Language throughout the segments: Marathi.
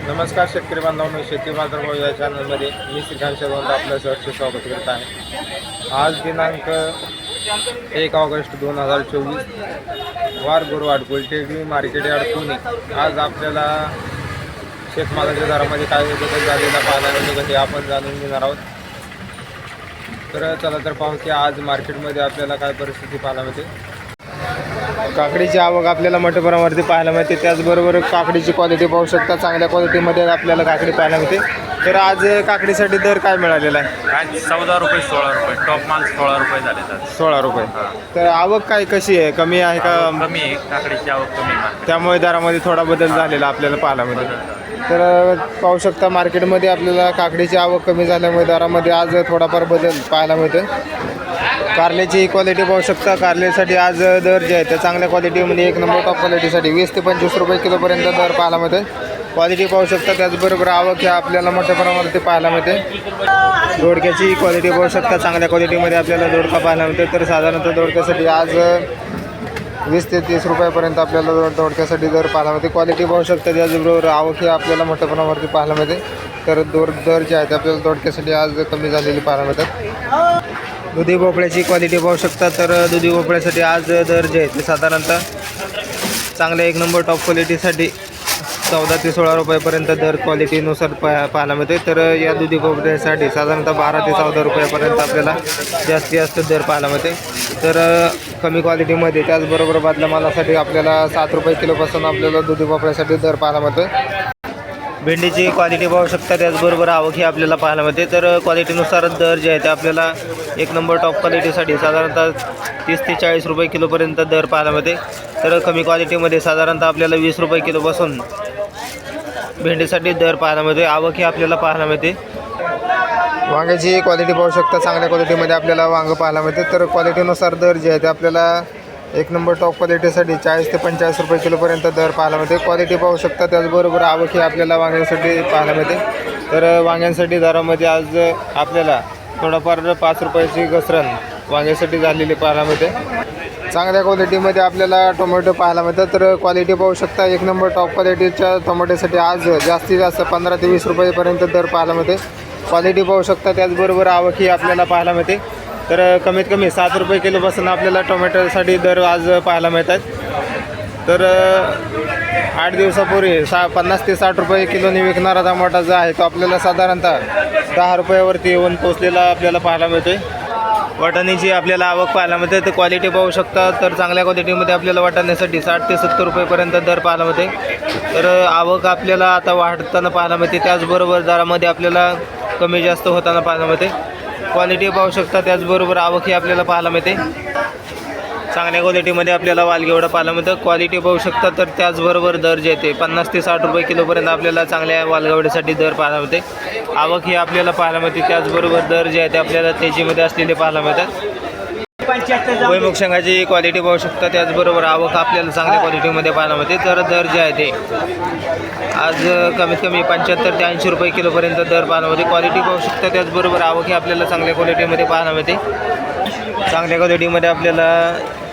नमस्कार शेतकरी बांधवांनो, शेती बाजारभाव या चॅनलमध्ये मी श्रीकांत शेवंत आपलं सहर्ष स्वागत करत आहे। आज दिनांक 1 ऑगस्ट 2024 वार गुरुवार बुलटेगडी मार्केट यार्ड पुणे। आज आपल्याला शेतमालाच्या दरामध्ये काय बदल झालेला पाहायला मिळतो हे आपण जाणून घेणार आहोत। तर चला तर पाहू की आज मार्केटमध्ये आपल्याला काय परिस्थिती पाहायला मिळते। काकडीची आवक आपल्याला मोठ्या प्रमाणावरती पाहायला मिळते, त्याचबरोबर काकडीची क्वालिटी पाहू शकता, चांगल्या क्वालिटीमध्ये आपल्याला काकडी पाहायला मिळते। तर आज काकडीसाठी दर काय मिळालेला आहे? आज 14 रुपये 16 रुपये, टॉप माल 16 रुपये झाले आहेत। 16 रुपये। तर आवक काय कशी आहे, कमी आहे का? कमी आहे, काकडीची आवक कमी आहे, त्यामुळे दरामध्ये थोडा बदल झालेला आपल्याला पाहायला मिळतो। तर पाहू शकता मार्केटमध्ये आपल्याला काकडीची आवक कमी झाल्यामुळे दरामध्ये आज थोडाफार बदल पाहायला मिळतो। कारल्याची क्वालिटी पाहू शकता, कारल्यासाठी आज दर जे आहे त्या चांगल्या क्वालिटीमध्ये एक नंबर टॉप क्वालिटीसाठी 20 ते 25 रुपये किलोपर्यंत दर पाहायला मिळते। क्वालिटी पाहू शकता, त्याचबरोबर आवक ह्या आपल्याला मोठ्या प्रमाणावरती पाहायला मिळते। दोडक्याची क्वालिटी पाहू शकता, चांगल्या क्वालिटीमध्ये आपल्याला दोडका पाहायला मिळते। तर साधारणतः दोडक्यासाठी आज 20 ते 30 रुपयापर्यंत आपल्याला दोडक्यासाठी दर पाहायला मिळते। क्वालिटी पाहू शकता, त्याचबरोबर आवक ही आपल्याला मोठ्या प्रमाणावरती पाहायला मिळते। तर दर जे आहेत आपल्याला दोडक्यासाठी आज कमी झालेली पाहायला मिळतात। दुधी भोपळ्याची क्वालिटी पाहू शकता, तर दुधी भोपळ्यासाठी आज दर जे आहे ते साधारणतः चांगल्या एक नंबर टॉप क्वालिटीसाठी 14 ते 16 रुपयापर्यंत दर क्वालिटीनुसार पाहायला मिळते। तर या दुधी भोपळ्यासाठी साधारणतः 12 ते 14 रुपयापर्यंत आपल्याला जास्तीत जास्त दर पाहायला मिळते। तर कमी क्वालिटीमध्ये त्याचबरोबर बादल्या मालासाठी आपल्याला 7 रुपये किलोपासून आपल्याला दुधी भोपळ्यासाठी दर पाहायला मिळते। भेंडीची क्वालिटी पाहू शकता, त्याचबरोबर आवक ही आपल्याला पाहायला मिळते। तर क्वालिटीनुसार दर जे आहे ते आपल्याला एक नंबर टॉप क्वालिटीसाठी साधारणतः 30 ते 40 रुपये किलोपर्यंत दर पाहायला मिळते। तर कमी क्वालिटीमध्ये साधारणतः आपल्याला 20 रुपये किलोपासून भेंडीसाठी दर पाहायला मिळते। आवक ही आपल्याला पाहायला मिळते। वांग्याची क्वालिटी पाहू शकता, चांगल्या क्वालिटीमध्ये आपल्याला वांगं पाहायला मिळते। तर क्वालिटीनुसार दर जे आहे ते आपल्याला एक नंबर टॉप क्वालिटीसाठी 40 ते 45 रुपये किलोपर्यंत दर पाहायला मिळते। क्वालिटी पाहू शकता, त्याचबरोबर आवक ही आपल्याला वांग्यांसाठी पाहायला मिळते। तर वांग्यांसाठी दरामध्ये आज आपल्याला थोडाफार 5 रुपयाची घसरण वांग्यासाठी झालेली पाहायला मिळते। चांगल्या क्वालिटीमध्ये आपल्याला टोमॅटो पाहायला मिळतात। तर क्वालिटी पाहू शकता, एक नंबर टॉप क्वालिटीच्या टोमॅटोसाठी आज जास्तीत जास्त 15 ते 20 रुपयेपर्यंत दर पाहायला मिळते। क्वालिटी पाहू शकता, त्याचबरोबर आवक ही आपल्याला पाहायला मिळते। तर कमीत कमी 7 रुपये किलोपासून आपल्याला टोमॅटोसाठी दर आज पाहायला मिळतात। तर 8 दिवसापूर्वी 50 ते 60 रुपये किलोने विकणारा टमाटा जो आहे तो आपल्याला साधारणतः 10 रुपयावरती येऊन पोचलेला आपल्याला पाहायला मिळतो। वाटाण्याची आपल्याला आवक पाहायला मिळते। तर क्वालिटी पाहू शकता, तर चांगल्या क्वालिटीमध्ये आपल्याला वाटाण्यासाठी 60 ते 70 रुपयेपर्यंत दर पाहायला मिळते। तर आवक आपल्याला आता वाढताना पाहायला मिळते, त्याचबरोबर दरामध्ये आपल्याला कमी जास्त होताना पाहायला मिळते। क्वालिटी पाहू शकता, त्याचबरोबर आवक ही आपल्याला पाहायला मिळते। चांगल्या क्वालिटीमध्ये आपल्याला वालगेवडा पाहायला मिळतं। क्वालिटी पाहू शकता, तर त्याचबरोबर दर जे ते 50 ते 60 रुपये किलोपर्यंत आपल्याला चांगल्या वालगेवड्यासाठी दर पाहायला मिळते। आवक ही आपल्याला पाहायला मिळते, त्याचबरोबर दर जे आहे ते आपल्याला तेजीमध्ये असलेले पाहायला मिळतात। भुईमुग शेंगाची क्वालिटी पाहू शकता, त्याचबरोबर आवक आपल्याला चांगल्या क्वालिटीमध्ये पाहायला मिळते। तर दर जे आहे ते आज कमीत कमी 75 ते 80 रुपये किलोपर्यंत दर पाहायला मिळते। क्वालिटी पाहू शकता, त्याचबरोबर आवक ही आपल्याला चांगल्या क्वालिटीमध्ये पाहायला मिळते। चांगल्या क्वालिटीमध्ये आपल्याला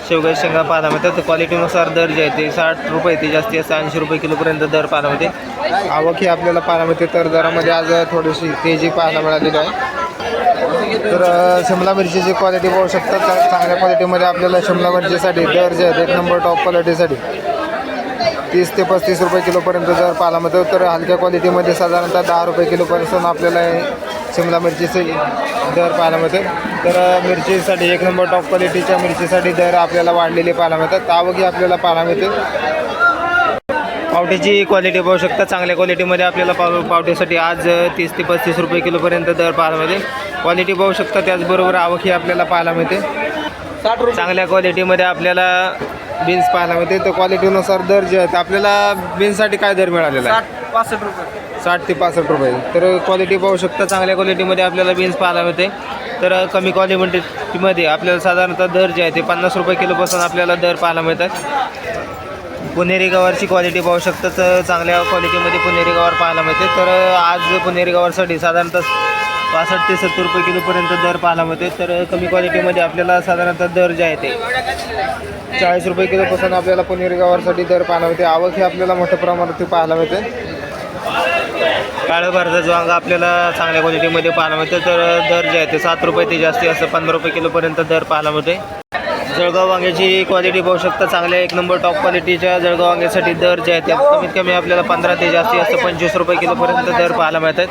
शेवगाची शेंगा पाहायला मिळतात। तर क्वालिटीनुसार दर जे आहे ते 60 रुपये ते जास्तीत जास्त 80 रुपये किलोपर्यंत दर पाहायला मिळते। आवक ही आपल्याला पाहायला मिळते। तर दरामध्ये आज थोडीशी तेजी पाहायला मिळालेली आहे। तर शिमला मिरचीची क्वालिटी पाहू शकता, तर चांगल्या क्वालिटीमध्ये आपल्याला शिमला मिरचीसाठी दर जे आहेत एक नंबर टॉप क्वालिटीसाठी 30 ते 35 रुपये किलोपर्यंत दर पाहायला मिळतो। तर हलक्या क्वालिटीमध्ये साधारणतः 10 रुपये किलोपर्यंत आपल्याला शिमला मिरचीचे दर पाहायला मिळते। तर मिरचीसाठी एक नंबर टॉप क्वालिटीच्या मिरचीसाठी दर आपल्याला वाढलेले पाहायला मिळतात। आवक ही आपल्याला पाहायला मिळते। पावट्याची क्वालिटी पाहू शकता, चांगल्या क्वालिटीमध्ये आपल्याला पावट्यासाठी आज 30 ते 35 रुपये किलोपर्यंत दर पाहायला मिळते। क्वालिटी पाहू शकता, त्याचबरोबर आवक ही आपल्याला पाहायला मिळते। चांगल्या क्वालिटीमध्ये आपल्याला बीन्स पाहायला मिळते। तर क्वालिटीनुसार दर जे आहेत आपल्याला बीन्ससाठी काय दर मिळालेला आहे? 60 रुपये 60 ते 65 रुपये। तर क्वालिटी पाहू शकता, चांगल्या क्वालिटीमध्ये आपल्याला बीन्स पाहायला मिळते। तर कमी क्वालिटीमध्ये आपल्याला साधारणतः दर जे आहे ते 50 रुपये किलोपासून आपल्याला दर पाहायला मिळतात। पुणेरी गवारची क्वालिटी पाहू शकता, तर चांगल्या क्वालिटीमध्ये पुणेरी गवार पाहायला मिळते। तर आज पुणेरी गवारसाठी साधारणतः 65 ते 70 रुपये किलोपर्यंत दर पाहायला मिळते। तर कमी क्वालिटीमध्ये आपल्याला साधारणतः दर जे आहे ते 40 रुपये किलोपासून आपल्याला पुणेरी गवारसाठी दर पाहायला मिळते। आवक ही आपल्याला मोठ्या प्रमाणात पाहायला मिळते। काळं भरताचं वांग आपल्याला चांगल्या क्वालिटीमध्ये पाहायला मिळतं. तर दर जे आहे ते 7 रुपये ते जास्ती असतं 15 रुपये किलोपर्यंत दर पाहायला मिळते. जळगाव वांग्याची क्वालिटी पाहू शकता. चांगल्या एक नंबर टॉप क्वालिटीच्या जळगाव वांग्यासाठी दर जे आहे ते कमीत कमी आपल्याला 15 ते जास्ती असतं 25 रुपये किलोपर्यंत दर पाहायला मिळतात.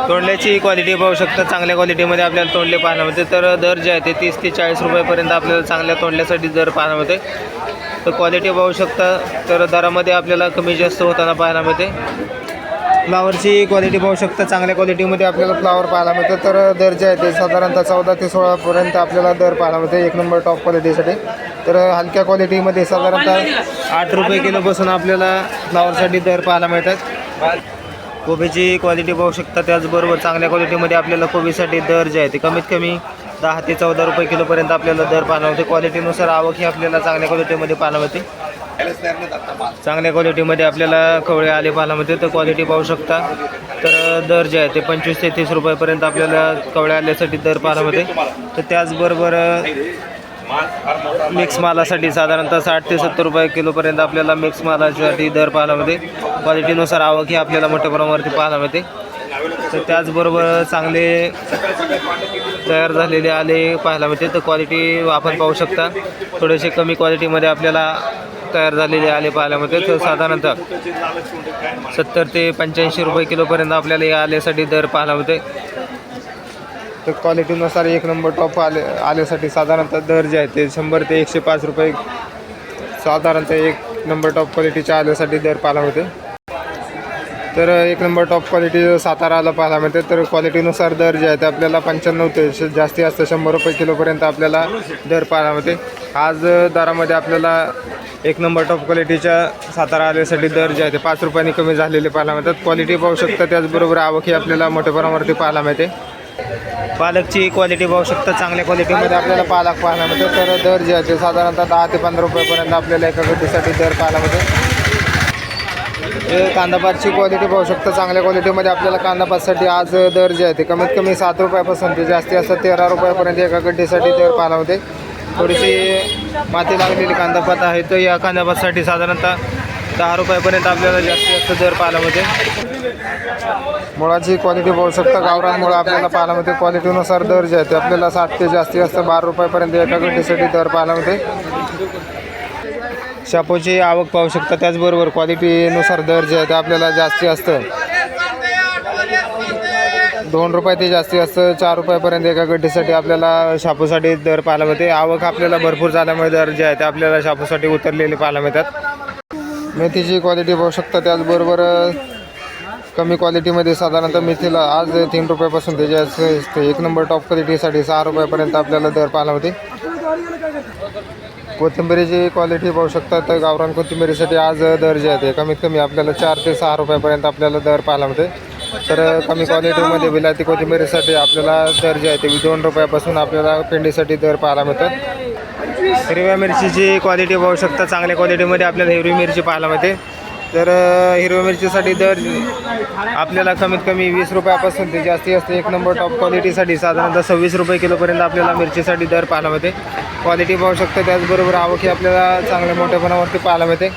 तोंडल्याची क्वालिटी पाहू शकता. चांगल्या क्वालिटीमध्ये आपल्याला तोंडले पाहायला मिळते. तर दर जे आहे ते 30 ते 40 रुपयापर्यंत आपल्याला चांगल्या तोंडल्यासाठी दर पाहायला मिळते. तर क्वालिटी पाहू शकता. तर दरामध्ये आपल्याला कमी जास्त होताना पाहायला मिळते. फ्लावरची क्वालिटी पाहू शकता. चांगल्या क्वालिटीमध्ये आपल्याला फ्लावर पाहायला मिळतं. तर दर जे आहे ते साधारणतः 14 ते 16पर्यंत आपल्याला दर पाहायला मिळते एक नंबर टॉप क्वालिटीसाठी. तर हलक्या क्वालिटीमध्ये साधारणतः 8 रुपये किलोपासून आपल्याला फ्लावरसाठी दर पाहायला मिळतात. कोबीची क्वालिटी पाहू शकता. त्याचबरोबर चांगल्या क्वालिटीमध्ये आपल्याला कोबीसाठी दर जे आहे ते कमीत कमी 10 ते 14 रुपये किलोपर्यंत आपल्याला दर पाहायला मिळते. क्वालिटीनुसार आवक ही आपल्याला चांगल्या क्वालिटीमध्ये पाहायला मिळते. चांगल्या क्वालिटीमध्ये आपल्याला कवळे आले पाहायला मिळते. तर क्वालिटी पाहू शकता. तर दर जे आहे ते 25 ते 30 रुपयापर्यंत आपल्याला कवळे आल्यासाठी दर पाहायला मिळते. तर त्याचबरोबर मिक्स मालासाठी साधारणतः 60 ते 70 रुपये किलोपर्यंत आपल्याला मिक्स मालासाठी दर पाहायला मिळते. क्वालिटीनुसार आवक ही आपल्याला मोठ्या प्रमाणावरती पाहायला मिळते. तर त्याचबरोबर चांगले तयार झालेले आले पाहायला मिळते. तर क्वालिटी आपण पाहू शकता. थोडेसे कमी क्वालिटीमध्ये आपल्याला तयार झालेले आले पाहायला मिळते. तर साधारणतः 70 ते 85 रुपये किलोपर्यंत आपल्याला या आल्यासाठी दर पाहायला मिळते. तर क्वालिटीनुसार एक नंबर टॉप आल्यासाठी साधारणतः दर जे आहे ते 100 ते 105 रुपये साधारणतः एक नंबर टॉप क्वालिटीच्या आल्यासाठी दर पाहायला मिळते. तर एक नंबर टॉप क्वालिटी साताराला पाहायला मिळते. तर क्वालिटीनुसार दर जे आहे ते आपल्याला 95 ते जास्ती असतं 100 रुपये किलोपर्यंत आपल्याला दर पाहायला मिळते. आज दरामध्ये आपल्याला एक नंबर टॉप क्वालिटीच्या सातारा आल्यासाठी दर जे आहे ते 5 रुपयांनी कमी झालेले पाहायला मिळतात. क्वालिटी पाहू शकता. त्याचबरोबर आवक ही आपल्याला मोठ्या प्रमाणावरती पाहायला मिळते. पालकची क्वालिटी पाहू शकता. चांगल्या क्वालिटीमध्ये आपल्याला पालक पाहायला मिळते. तर दर जे आहे ते साधारणतः 10 ते 15 रुपयापर्यंत आपल्याला एका गड्डीसाठी दर पाहायला मिळते. कांदापातची क्वालिटी पाहू शकता. चांगल्या क्वालिटीमध्ये आपल्याला कांदापातसाठी आज दर जे आहे ते कमीत कमी 7 रुपयापासून ते जास्ती असतात 13 रुपयापर्यंत एका गड्डीसाठी दर पाहायला मिळते. थोडीशी माती लागलेली कांदापात आहे. तर या कांदापातसाठी साधारणतः 10 रुपयापर्यंत आपल्याला जास्तीत जास्त दर पाहायला मिळते. मुळाची क्वालिटी पाहू शकता. गावरान मुळा आपल्याला पाहायला मिळते. क्वालिटीनुसार दर जे आहे ते आपल्याला 7 ते जास्ती असतं 12 रुपयापर्यंत एका गड्डीसाठी दर पाहायला मिळते. शापूची आवक पाहू शकता. त्याचबरोबर क्वालिटीनुसार दर जे आहे ते आपल्याला जास्ती असतं 2 रुपये ते जास्ती असतं 4 रुपयापर्यंत एका गड्डीसाठी आपल्याला शापूसाठी दर पाहायला मिळते. आवक आपल्याला भरपूर झाल्यामुळे दर जे आहे ते आपल्याला शापूसाठी उतरलेले पाहायला मिळतात. मेथीची क्वालिटी पाहू शकता. त्याचबरोबर कमी क्वालिटीमध्ये साधारणतः मेथीला आज 3 रुपयापासून ते जास्त एक नंबर टॉप क्वालिटीसाठी 6 रुपयापर्यंत आपल्याला दर पाहायला मिळते. कोथिंबिरीची क्वालिटी पाहू शकता. तर गावरान कोथिंबिरीसाठी आज दर जे आहे ते कमीत कमी आपल्याला 4 ते 6 रुपयापर्यंत आपल्याला दर पाहायला मिळते. तर कमी क्वालिटीमध्ये विलायती कोथिंबिरीसाठी आपल्याला दर जे आहे ते 2 रुपयापासून आपल्याला पेंडीसाठी दर पाहायला मिळतात. हिरव्या मिरचीची क्वालिटी पाहू शकता. चांगल्या क्वालिटीमध्ये आपल्याला हिरवी मिरची पाहायला मिळते. तर हिरव्या मिरचीसाठी दर आपल्याला कमीत कमी 20 रुपयापासून ते जास्ती असते एक नंबर टॉप क्वालिटीसाठी साधारणतः 26 रुपये किलोपर्यंत आपल्याला मिरचीसाठी दर पाहायला मिळते. क्वालिटी पाहू शकता. त्याचबरोबर आवक ही आपल्याला चांगल्या मोठ्या प्रमाणावरती पाहायला मिळते.